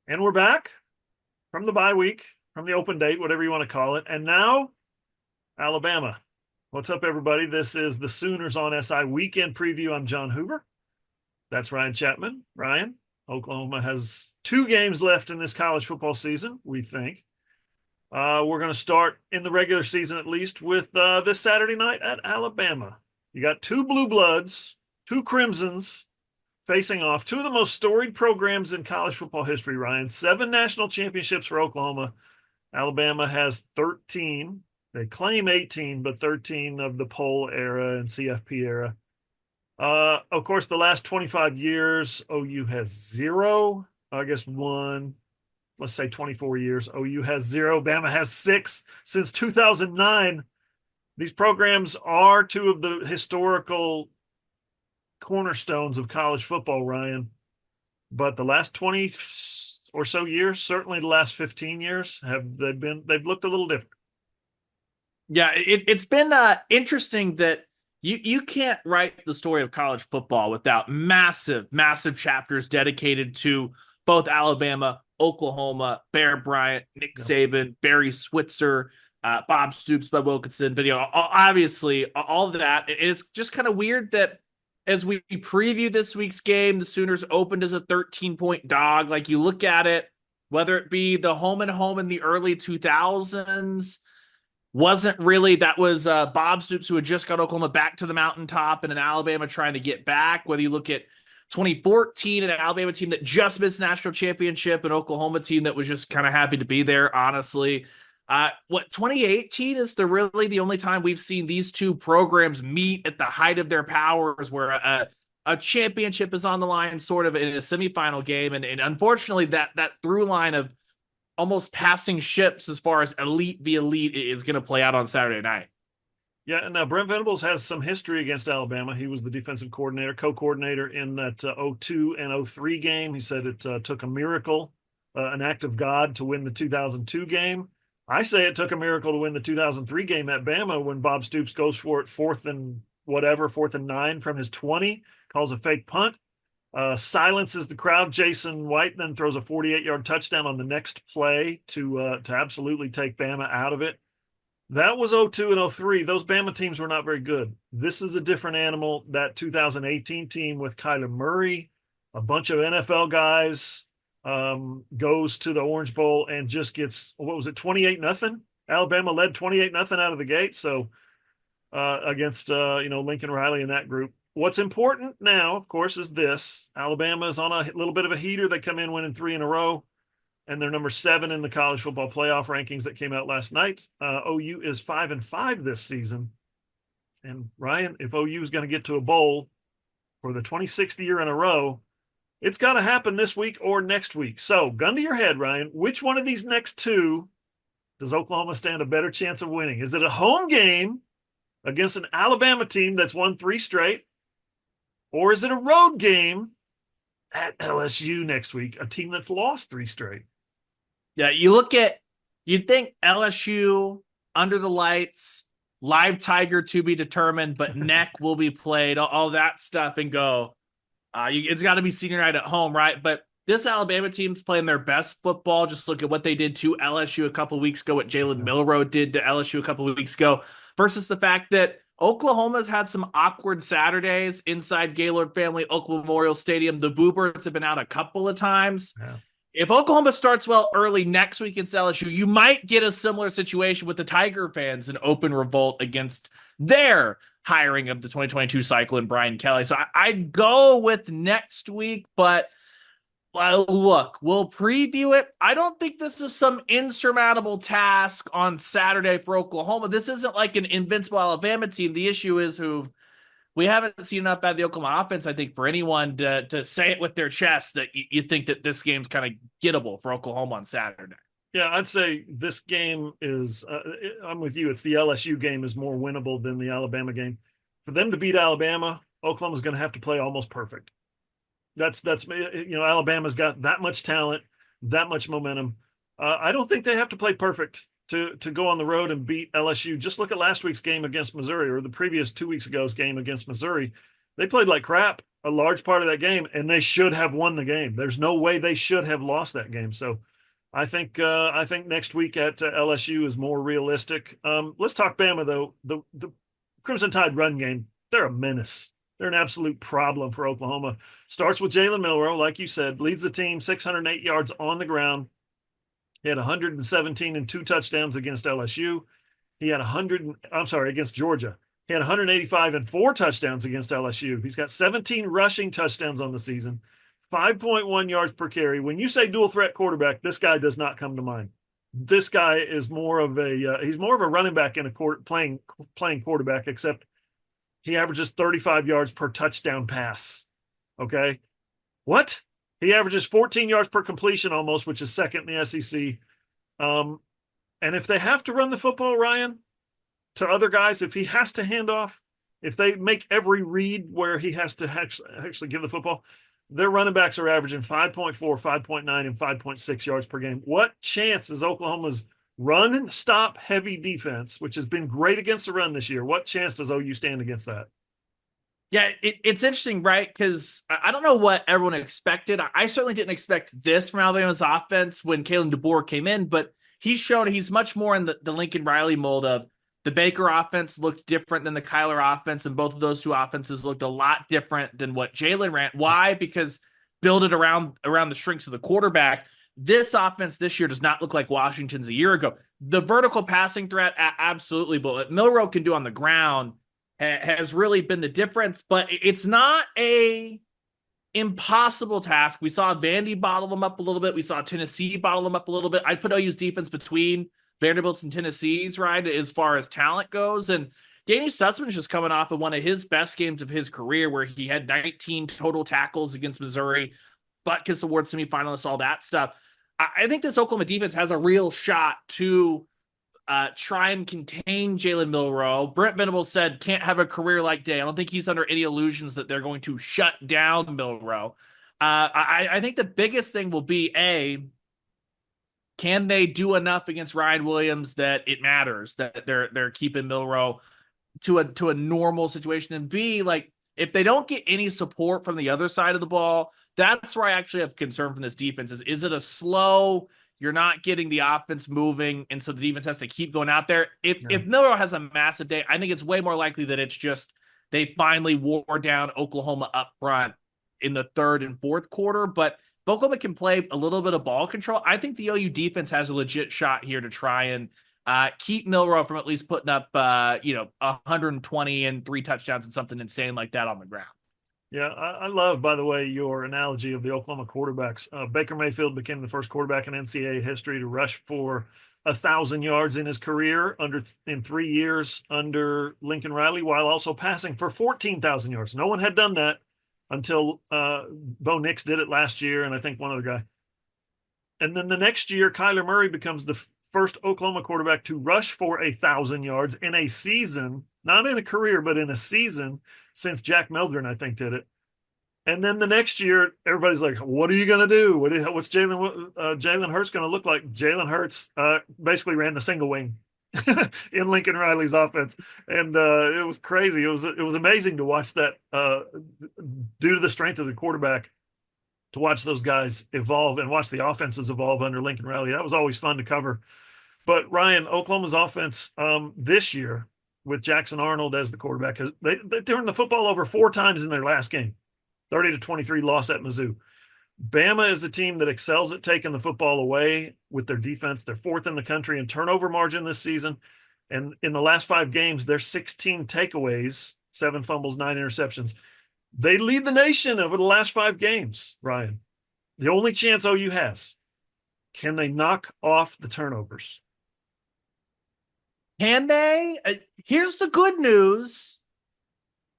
And we're back from the bye week, from the open date, whatever you want to call it. And now, Alabama. What's up, everybody? This is the Sooners on SI Weekend Preview. I'm John Hoover. That's Ryan Chapman. Ryan, Oklahoma has 2 games left in this college football season, we think. We're going to start in the regular season, at least, with this Saturday night at Alabama. You got 2 blue bloods, 2 crimsons, facing off, 2 of the most storied programs in college football history, Ryan. 7 national championships for Oklahoma. Alabama has 13. They claim 18, but 13 of the poll era and CFP era. Of course, the last 25 years, OU has 0. I guess 1. Let's say 24 years. OU has 0. Bama has 6 since 2009. These programs are 2 of the historical cornerstones of college football, Ryan. But the last 20 or so years, certainly the last 15 years, they've looked a little different. Yeah, it's been interesting that you can't write the story of college football without massive chapters dedicated to both Alabama, Oklahoma, Bear Bryant, Nick Yeah. Saban, Barry Switzer, Bob Stoops, Bud Wilkinson, but obviously all of that. It's just kind of weird that as we preview this week's game, the Sooners opened as a 13-point dog. Like you look at it, whether it be the home and home in the early 2000s, wasn't really. That was Bob Stoops, who had just got Oklahoma back to the mountaintop, and an Alabama trying to get back. Whether you look at 2014, an Alabama team that just missed national championship, an Oklahoma team that was just kind of happy to be there, honestly. 2018 is really the only time we've seen these 2 programs meet at the height of their powers, where a championship is on the line, sort of in a semifinal game, and unfortunately that through line of almost passing ships as far as elite v elite is going to play out on Saturday night. Yeah, now Brent Venables has some history against Alabama. He was the defensive coordinator, co-coordinator in that 02 and 03 game. He said it took a miracle, an act of God, to win the 2002 game. I say it took a miracle to win the 2003 game at Bama when Bob Stoops goes for it 4th and 9 from his 20, calls a fake punt, silences the crowd. Jason White then throws a 48-yard touchdown on the next play to absolutely take Bama out of it. That was 02 and 03. Those Bama teams were not very good. This is a different animal. That 2018 team with Kyler Murray, a bunch of NFL guys, goes to the Orange Bowl and just gets, what was it, 28-0? Alabama led 28-0 out of the gate. So against Lincoln Riley and that group. What's important now, of course, is this. Alabama is on a little bit of a heater. They come in winning 3 in a row, and they're number 7 in the college football playoff rankings that came out last night. OU is 5-5 this season. And Ryan, if OU is going to get to a bowl for the 26th year in a row, it's got to happen this week or next week. So, gun to your head, Ryan, which one of these next 2 does Oklahoma stand a better chance of winning? Is it a home game against an Alabama team that's won 3 straight? Or is it a road game at LSU next week, a team that's lost 3 straight? Yeah, you'd think LSU under the lights, live Tiger to be determined, but neck will be played, all that stuff, and go. It's got to be senior night at home, right? But this Alabama team's playing their best football. Just look at what they did to LSU a couple of weeks ago, what Jalen Milroe did to LSU a couple of weeks ago, versus the fact that Oklahoma's had some awkward Saturdays inside Gaylord Family Oak Memorial Stadium. The Bluebirds have been out a couple of times. Yeah. If Oklahoma starts well early next week against LSU, you might get a similar situation with the Tiger fans in open revolt against their hiring of the 2022 cycle and Brian Kelly. So I'd go with next week, but look, we'll preview it. I don't think this is some insurmountable task on Saturday for Oklahoma. This isn't like an invincible Alabama team. The issue is who we haven't seen enough out of the Oklahoma offense, I think, for anyone to say it with their chest that you think that this game's kind of gettable for Oklahoma on Saturday. Yeah, I'd say this game is, I'm with you. It's the LSU game is more winnable than the Alabama game. For them to beat Alabama, Oklahoma's going to have to play almost perfect. That's Alabama's got that much talent, that much momentum. I don't think they have to play perfect to go on the road and beat LSU. Just look at last week's game against Missouri, or the previous 2 weeks ago's game against Missouri. They played like crap a large part of that game, and they should have won the game. There's no way they should have lost that game. So I think next week at LSU is more realistic. Let's talk Bama though. The Crimson Tide run game, they're a menace. They're an absolute problem for Oklahoma. Starts with Jalen Milroe, like you said, leads the team 608 yards on the ground. He had 117 and 2 touchdowns against LSU. He had 100, I'm sorry, against Georgia. He had 185 and 4 touchdowns against LSU. He's got 17 rushing touchdowns on the season, 5.1 yards per carry. When you say dual threat quarterback, this guy does not come to mind. This guy is more of a he's more of a running back in a playing quarterback, except he averages 35 yards per touchdown pass. Okay, what? He averages 14 yards per completion almost, which is second in the SEC. Um, and if they have to run the football, Ryan, to other guys, if he has to hand off, if they make every read where he has to actually give the football, their running backs are averaging 5.4, 5.9, and 5.6 yards per game. What chance is Oklahoma's run and stop heavy defense, which has been great against the run this year? What chance does OU stand against that? Yeah, it's interesting, right? Because I don't know what everyone expected. I certainly didn't expect this from Alabama's offense when Kalen DeBoer came in, but he's shown he's much more in the Lincoln Riley mold of the Baker offense looked different than the Kyler offense, and both of those two offenses looked a lot different than what Jalen ran. Why? Because build it around the strengths of the quarterback. This offense this year does not look like Washington's a year ago. The vertical passing threat, absolutely, but what Milroe can do on the ground has really been the difference, but it's not a impossible task. We saw Vandy bottle them up a little bit. We saw Tennessee bottle them up a little bit. I'd put OU's defense between Vanderbilt's and Tennessee's, right, as far as talent goes. And Danny Sussman's just coming off of one of his best games of his career where he had 19 total tackles against Missouri, Butkus Award semifinalists, all that stuff. I think this Oklahoma defense has a real shot to try and contain Jalen Milroe. Brent Venables said can't have a career like day. I don't think he's under any illusions that they're going to shut down Milroe. I think the biggest thing will be can they do enough against Ryan Williams that it matters that they're keeping Milroe to a normal situation, and B, like if they don't get any support from the other side of the ball, that's where I actually have concern from this defense. Is it a slow? You're not getting the offense moving, and so the defense has to keep going out there. If Milroe has a massive day, I think it's way more likely that it's just they finally wore down Oklahoma up front in the third and fourth quarter. But if Oklahoma can play a little bit of ball control, I think the OU defense has a legit shot here to try and keep Milroe from at least putting up 120 and 3 touchdowns and something insane like that on the ground. Yeah, I love, by the way, your analogy of the Oklahoma quarterbacks. Baker Mayfield became the first quarterback in NCAA history to rush for 1,000 yards in his career in 3 years under Lincoln Riley, while also passing for 14,000 yards. No one had done that until Bo Nix did it last year, and I think one other guy. And then the next year, Kyler Murray becomes the first Oklahoma quarterback to rush for 1,000 yards in a season, not in a career, but in a season, since Jack Meldren, I think, did it. And then the next year, everybody's like, what are you going to do? What's Jalen Hurts going to look like? Jalen Hurts basically ran the single wing in Lincoln Riley's offense. And it was crazy. It was amazing to watch that due to the strength of the quarterback, to watch those guys evolve and watch the offenses evolve under Lincoln Riley. That was always fun to cover. But Ryan, Oklahoma's offense this year with Jackson Arnold as the quarterback, because they turned the football over 4 times in their last game, 30-23 loss at Mizzou. Bama is a team that excels at taking the football away with their defense. They're 4th in the country in turnover margin this season. And in the last 5 games, they're 16 takeaways, 7 fumbles, 9 interceptions. They lead the nation over the last 5 games, Ryan. The only chance OU has, can they knock off the turnovers? Can they? Here's the good news.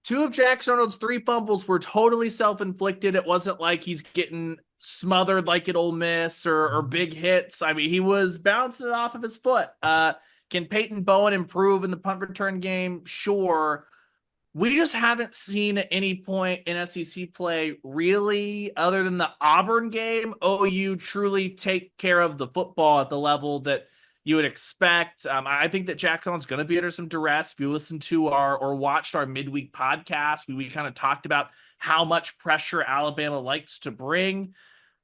2 of Jackson Arnold's 3 fumbles were totally self-inflicted. It wasn't like he's getting smothered like at Ole Miss or big hits. I mean, he was bouncing it off of his foot. Can Peyton Bowen improve in the punt return game? Sure. We just haven't seen at any point in SEC play, really, other than the Auburn game, OU truly take care of the football at the level that you would expect. I think that Jackson's going to be under some duress. If you listen to our or watched our midweek podcast, we kind of talked about how much pressure Alabama likes to bring.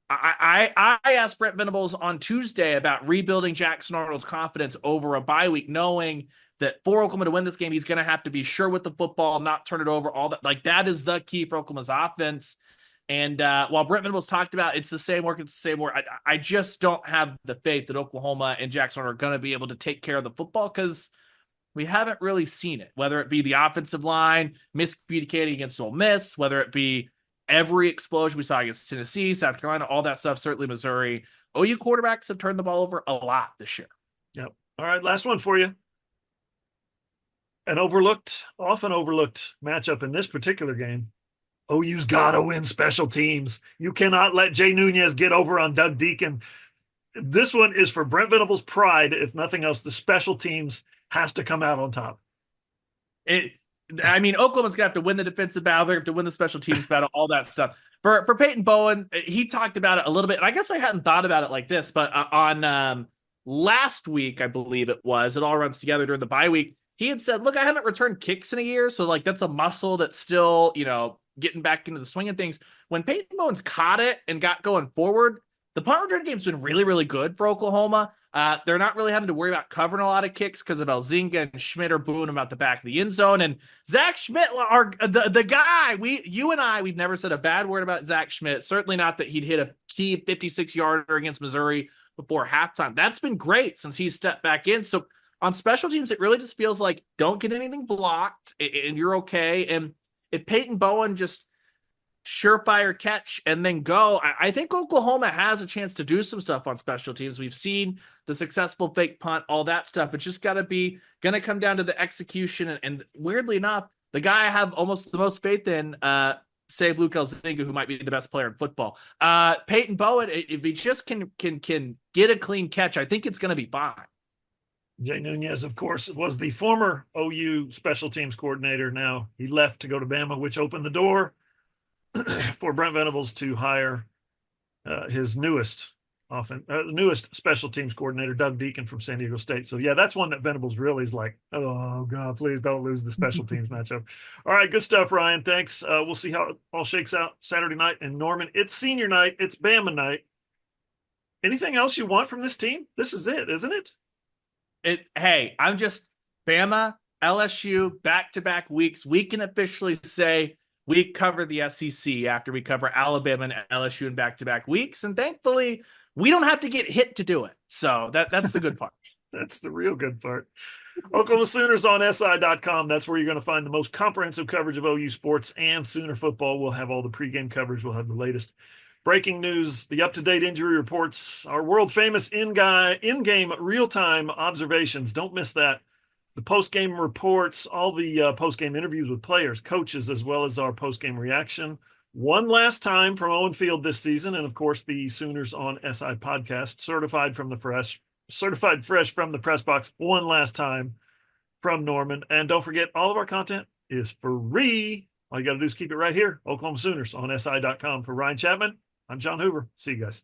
I asked Brent Venables on Tuesday about rebuilding Jackson Arnold's confidence over a bye week, knowing that for Oklahoma to win this game, he's going to have to be sure with the football, not turn it over, all that. Like, that is the key for Oklahoma's offense. And while Brent Venables talked about it's the same work, it's the same work, I just don't have the faith that Oklahoma and Jackson Arnold are going to be able to take care of the football because we haven't really seen it, whether it be the offensive line miscommunicating against Ole Miss, whether it be every explosion we saw against Tennessee, South Carolina, all that stuff, certainly Missouri. OU quarterbacks have turned the ball over a lot this year. Yep. All right, last one for you. An often overlooked matchup in this particular game. OU's got to win special teams. You cannot let Jay Nunez get over on Doug Deacon. This one is for Brent Venables' pride. If nothing else, the special teams has to come out on top. Oklahoma's gonna have to win the defensive battle. They're gonna have to win the special teams battle, all that stuff. For Peyton Bowen, he talked about it a little bit, and I guess I hadn't thought about it like this, but on last week, I believe it all runs together during the bye week. He had said, "Look, I haven't returned kicks in a year, so like that's a muscle that's still, getting back into the swing of things." When Peyton Bowen's caught it and got going forward, the punt return game's been really, really good for Oklahoma. They're not really having to worry about covering a lot of kicks because of Elzinga and Schmidt are booing them out the back of the end zone. And Zach Schmidt, the guy, you and I, we've never said a bad word about Zach Schmidt. Certainly not that he'd hit a key 56-yarder against Missouri before halftime. That's been great since he stepped back in. So on special teams, it really just feels like don't get anything blocked and you're okay. And if Peyton Bowen just surefire catch and then go, I think Oklahoma has a chance to do some stuff on special teams. We've seen the successful fake punt, all that stuff. It's just going to come down to the execution. And weirdly enough, the guy I have almost the most faith in, save Luke Elzinga, who might be the best player in football. Peyton Bowen, if he just can get a clean catch, I think it's going to be fine. Jay Nunez, of course, was the former OU special teams coordinator. Now he left to go to Bama, which opened the door for Brent Venables to hire his newest special teams coordinator, Doug Deacon from San Diego State. So yeah, that's one that Venables really is like, oh God, please don't lose the special teams matchup. All right, good stuff, Ryan. Thanks. We'll see how it all shakes out Saturday night in Norman. It's senior night. It's Bama night. Anything else you want from this team? This is it, isn't it? Hey, I'm just Bama, LSU, back-to-back weeks. We can officially say we cover the SEC after we cover Alabama and LSU in back-to-back weeks. And thankfully, we don't have to get hit to do it. So that's the good part. That's the real good part. Oklahoma Sooners on SI.com. That's where you're going to find the most comprehensive coverage of OU sports and Sooner football. We'll have all the pregame coverage. We'll have the latest breaking news, the up-to-date injury reports, our world-famous in-game real-time observations. Don't miss that. The post-game reports, all the post-game interviews with players, coaches, as well as our post-game reaction. One last time from Owen Field this season, and of course the Sooners on SI podcast, certified fresh from the press box. One last time from Norman. And don't forget, all of our content is free. All you got to do is keep it right here. Oklahoma Sooners on SI.com. For Ryan Chapman, I'm John Hoover. See you guys.